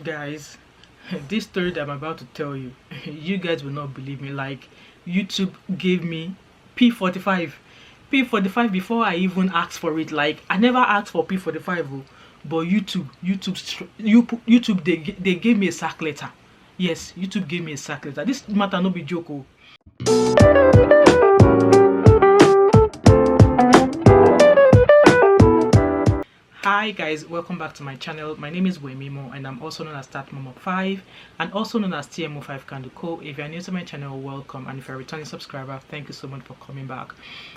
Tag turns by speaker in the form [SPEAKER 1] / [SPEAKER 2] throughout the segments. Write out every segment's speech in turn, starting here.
[SPEAKER 1] Guys, this story that I'm about to tell you, you guys will not believe me. Like, YouTube gave me P45. P45 before I even asked for it. Like, I never asked for P45, oh, but YouTube, they gave me a sack letter. Yes, YouTube gave me a sack letter. This matter no be joke, oh. Hi guys, welcome back to my channel. My name is Wemimo and I'm also known as Thatmumof5 and also known as TMO5 Kanduko. If you're new to my channel, welcome, and if you're a returning subscriber, thank you so much for coming back.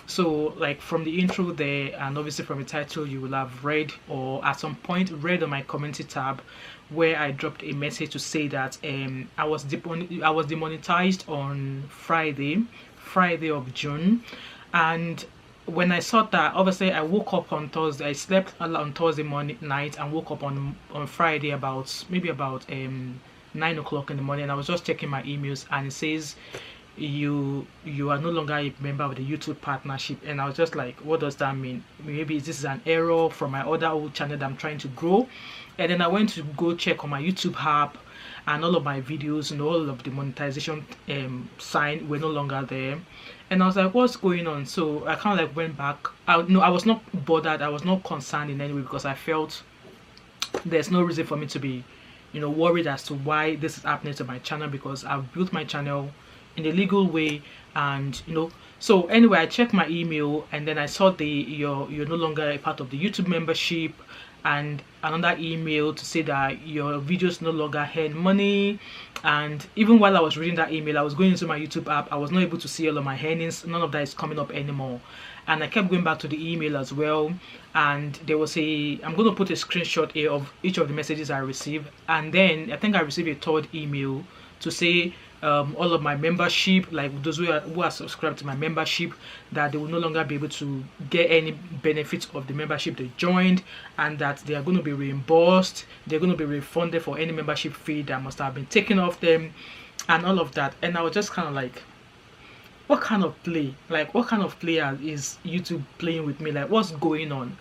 [SPEAKER 1] So, like, from the intro there and obviously from the title, you will have read, or at some point read, on my community tab where I dropped a message to say that I was demonetized on Friday of June. And when I saw that, obviously I woke up on Thursday. I slept on Thursday morning night and woke up on Friday about 9 o'clock in the morning. And I was just checking my emails and it says you are no longer a member of the YouTube partnership. And I was just like, what does that mean? Maybe this is an error from my other old channel that I'm trying to grow. And then I went to go check on my YouTube app, and all of my videos and all of the monetization sign were no longer there. And I was like, what's going on? So I kind of like went back. I was not bothered, I was not concerned in any way, because I felt there's no reason for me to be worried as to why this is happening to my channel, because I've built my channel in a legal way. And so anyway, I checked my email and then I saw you're no longer a part of the YouTube membership, and another email to say that your videos no longer earn money. And even while I was reading that email, I was going into my YouTube app. I was not able to see all of my earnings. None of that is coming up anymore. And I kept going back to the email as well, and there was I'm going to put a screenshot here of each of the messages I received. And then I think I received a third email to say all of my membership, like those who are subscribed to my membership, that they will no longer be able to get any benefits of the membership they joined, and that they are going to be reimbursed, they're going to be refunded for any membership fee that must have been taken off them, and all of that. And I was just kind of like, what kind of play? Like, what kind of player is YouTube playing with me? Like, what's going on?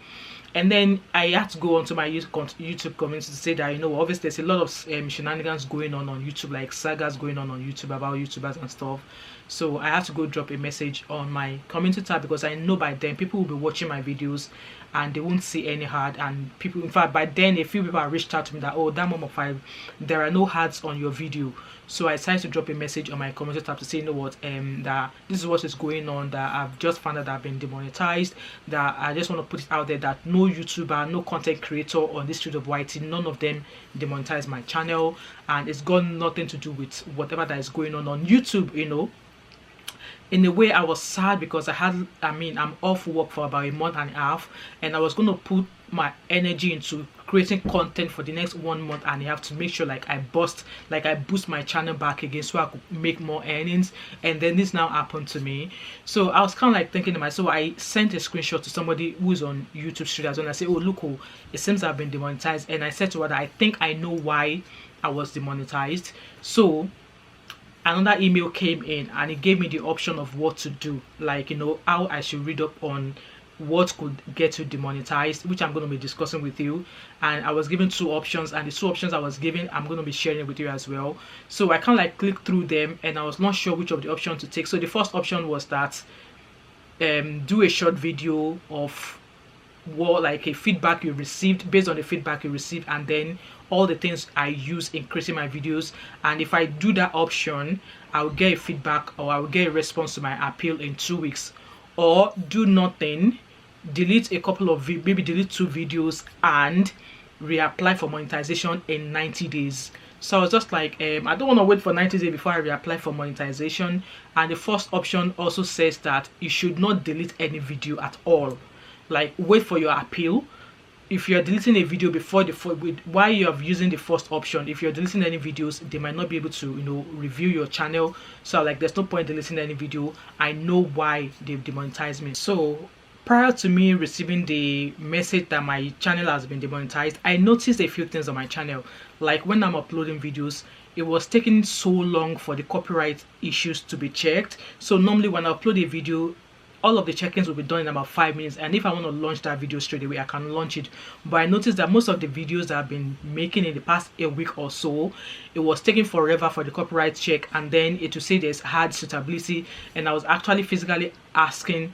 [SPEAKER 1] And then I had to go onto my YouTube comments to say that, obviously there's a lot of shenanigans going on YouTube, like sagas going on YouTube about YouTubers and stuff. So I had to go drop a message on my community tab, because I know by then people will be watching my videos and they won't see any ad. And people, in fact, by then a few people have reached out to me that, oh, Thatmumof5, there are no ads on your video. So I decided to drop a message on my community tab to say, that this is what is going on, that I've just found out that I've been demonetized, that I just want to put it out there that no YouTuber, no content creator on this street of YT, none of them demonetized my channel, and it's got nothing to do with whatever that is going on YouTube. In a way, I was sad because I'm off work for about a month and a half, and I was going to put my energy into creating content for the next 1 month and a half to make sure I boost my channel back again so I could make more earnings. And then this now happened to me. So I was kind of like thinking to myself, so I sent a screenshot to somebody who's on YouTube Street as well, and I said, oh look, it seems I've been demonetized. And I said to her that I think I know why I was demonetized. So another email came in and it gave me the option of what to do, how I should read up on what could get you demonetized, which I'm going to be discussing with you. And I was given 2 options, and the 2 options I was given, I'm going to be sharing with you as well. So I kind of clicked through them and I was not sure which of the options to take. So the first option was that do a short video of a feedback you received, based on the feedback you received, and then all the things I use in creating my videos. And if I do that option, I'll get a feedback, or I'll get a response to my appeal in 2 weeks. Or do nothing, delete a couple of maybe delete 2 videos and reapply for monetization in 90 days. So I was just like, I don't want to wait for 90 days before I reapply for monetization. And the first option also says that you should not delete any video at all. Like, wait for your appeal. If you're deleting a video while you're using the first option, if you're deleting any videos, they might not be able to review your channel. So there's no point deleting any video. I know why they've demonetized me. So prior to me receiving the message that my channel has been demonetized, I noticed a few things on my channel. Like, when I'm uploading videos, it was taking so long for the copyright issues to be checked. So normally when I upload a video, all of the check-ins will be done in about 5 minutes, and if I want to launch that video straight away, I can launch it. But I noticed that most of the videos that I've been making in the past a week or so, it was taking forever for the copyright check, and then it will say there's hard suitability, and I was actually physically asking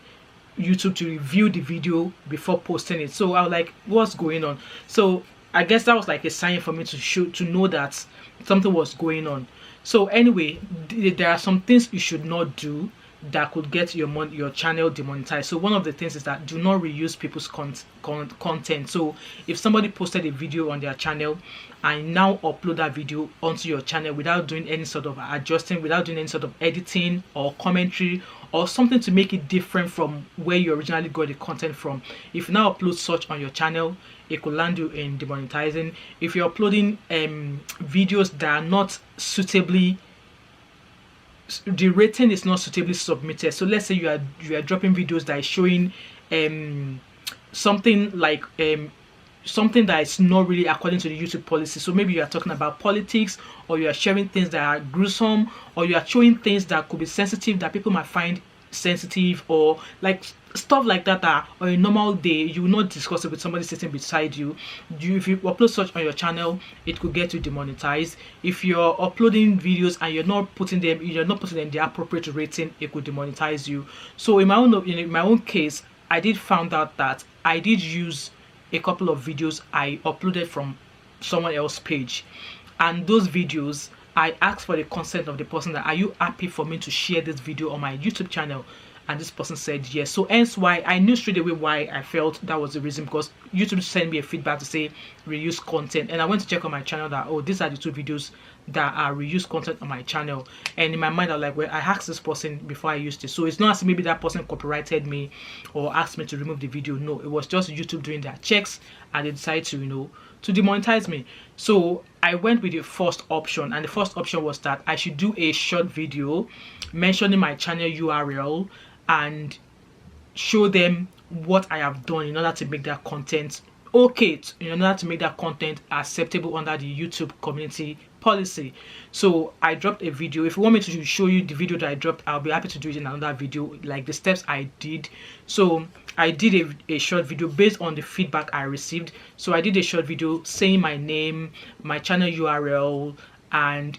[SPEAKER 1] YouTube to review the video before posting it. So I was like, what's going on? So I guess that was like a sign for me to know that something was going on. So anyway, there are some things you should not do that could get your channel demonetized. So one of the things is that do not reuse people's content. So if somebody posted a video on their channel and now upload that video onto your channel without doing any sort of adjusting, without doing any sort of editing or commentary or something to make it different from where you originally got the content from, if you now upload such on your channel, it could land you in demonetizing. If you're uploading videos that are not suitably, the rating is not suitably submitted. So let's say you are dropping videos that is showing something like something that is not really according to the YouTube policy. So maybe you are talking about politics, or you are sharing things that are gruesome, or you are showing things that could be sensitive that people might find sensitive, or like stuff like that on a normal day you will not discuss it with somebody sitting beside you. If you upload such on your channel, it could get you demonetized. If you're uploading videos and you're not putting them in the appropriate rating, it could demonetize you. So in my own case, I did found out that I did use a couple of videos I uploaded from someone else's page, and those videos I asked for the consent of the person that, are you happy for me to share this video on my YouTube channel? And this person said yes. So hence why I knew straight away why I felt that was the reason, because YouTube sent me a feedback to say reuse content, and I went to check on my channel that, oh, these are the 2 videos that are reuse content on my channel. And in my mind I was like, well, I asked this person before I used it, so it's not as if maybe that person copyrighted me or asked me to remove the video. No, it was just YouTube doing their checks, and they decided to to demonetize me. So I went with the first option, and the first option was that I should do a short video mentioning my channel URL and show them what I have done in order to make that content okay, in order to make that content acceptable under the YouTube community policy. So I dropped a video. If you want me to show you the video that I dropped, I'll be happy to do it in another video, like the steps I did. So I did a short video based on the feedback I received. So I did a short video saying my name, my channel URL, and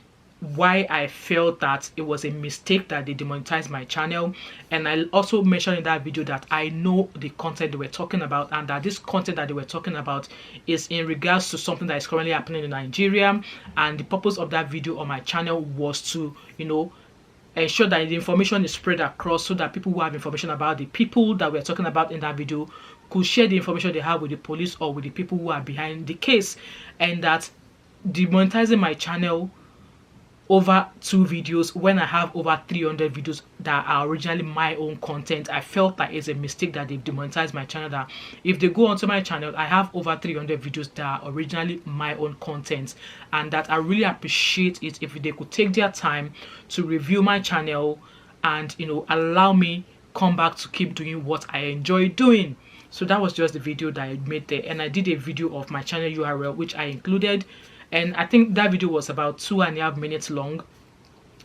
[SPEAKER 1] why I felt that it was a mistake that they demonetized my channel. And I also mentioned in that video that I know the content they were talking about, and that this content that they were talking about is in regards to something that is currently happening in Nigeria, and the purpose of that video on my channel was to ensure that the information is spread across, so that people who have information about the people that we're talking about in that video could share the information they have with the police or with the people who are behind the case. And that demonetizing my channel over 2 videos when I have over 300 videos that are originally my own content, I felt that it's a mistake that they've demonetized my channel. That if they go onto my channel, I have over 300 videos that are originally my own content, and that I really appreciate it if they could take their time to review my channel and allow me come back to keep doing what I enjoy doing. So that was just the video that I made there, and I did a video of my channel URL which I included. And I think that video was about 2.5 minutes long.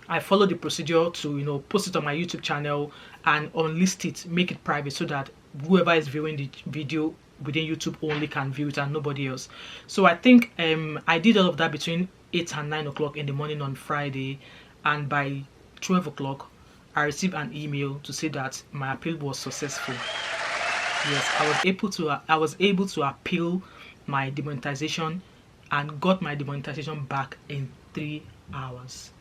[SPEAKER 1] I followed the procedure to post it on my YouTube channel and unlist it, make it private, so that whoever is viewing the video within YouTube only can view it and nobody else. So I think I did all of that between 8 and 9 o'clock in the morning on Friday, and by 12 o'clock I received an email to say that my appeal was successful. Yes, I was able to appeal my demonetization and got my demonetization back in 3 hours.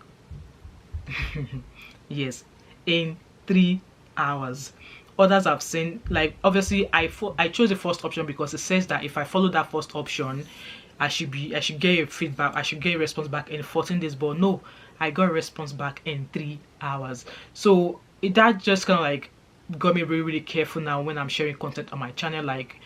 [SPEAKER 1] Yes, in 3 hours. Others have seen, like, obviously I chose the first option because it says that if I follow that first option, I should get a feedback, I should get a response back in 14 days. But no, I got a response back in 3 hours. So that just kind of like got me really, really careful now when I'm sharing content on my channel. Like,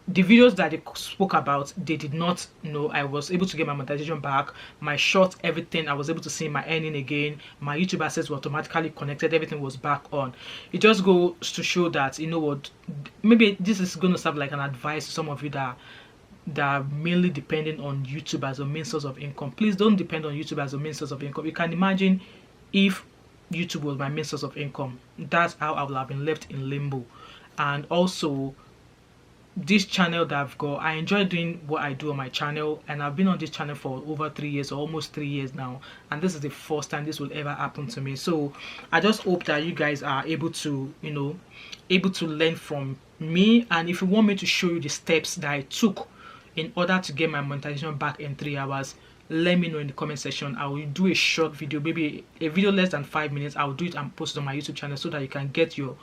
[SPEAKER 1] the videos that they spoke about, they did not know. I was able to get my monetization back, my short, everything. I was able to see my earning again. My YouTube assets were automatically connected. Everything was back on. It just goes to show that, what, maybe this is going to serve like an advice to some of you that are mainly depending on YouTube as a main source of income. Please don't depend on YouTube as a main source of income. You can imagine if YouTube was my main source of income. That's how I would have been left in limbo. And also, this channel that I've got, I enjoy doing what I do on my channel, and I've been on this channel for over 3 years, or almost 3 years now, and this is the first time this will ever happen to me. So I just hope that you guys are able to, you know, able to learn from me. And if you want me to show you the steps that I took in order to get my monetization back in 3 hours, let me know in the comment section. I will do a short video, maybe a video less than 5 minutes. I will do it and post it on my YouTube channel so that you can get your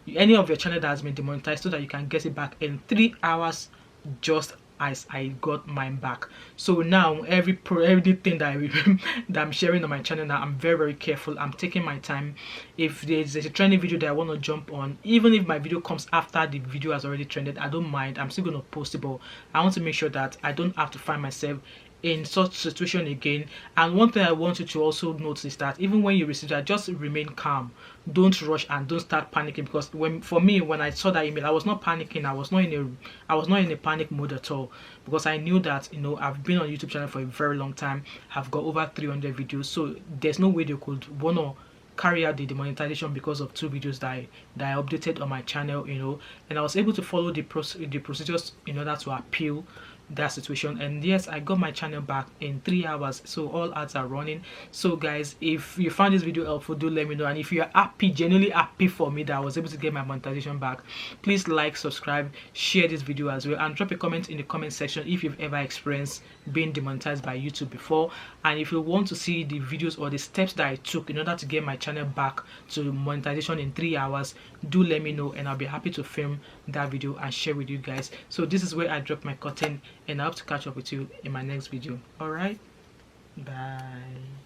[SPEAKER 1] any of your channel that has been demonetized, so that you can get it back in 3 hours, just as I got mine back. So now everything that that I'm sharing on my channel now, I'm very careful. I'm taking my time. If there's a trending video that I want to jump on, even if my video comes after the video has already trended, I don't mind. I'm still going to post it, but I want to make sure that I don't have to find myself in such situation again. And one thing I want you to also notice is that even when you receive that, just remain calm. Don't rush and don't start panicking, because for me, when I saw that email, I was not panicking. I was not in a panic mode at all, because I knew that, you know, I've been on YouTube channel for a very long time. I've got over 300 videos, so there's no way they could wanna carry out the demonetization because of 2 videos that I updated on my channel, you know. And I was able to follow the procedures in order to appeal that situation. And yes, I got my channel back in 3 hours, so all ads are running. So guys, if you found this video helpful, do let me know. And if you are happy, genuinely happy for me that I was able to get my monetization back, please like, subscribe, share this video as well, and drop a comment in the comment section if you've ever experienced being demonetized by YouTube before. And if you want to see the videos or the steps that I took in order to get my channel back to monetization in 3 hours, do let me know, and I'll be happy to film that video and share with you guys. So this is where I drop my curtain, and I hope to catch up with you in my next video. All right, bye.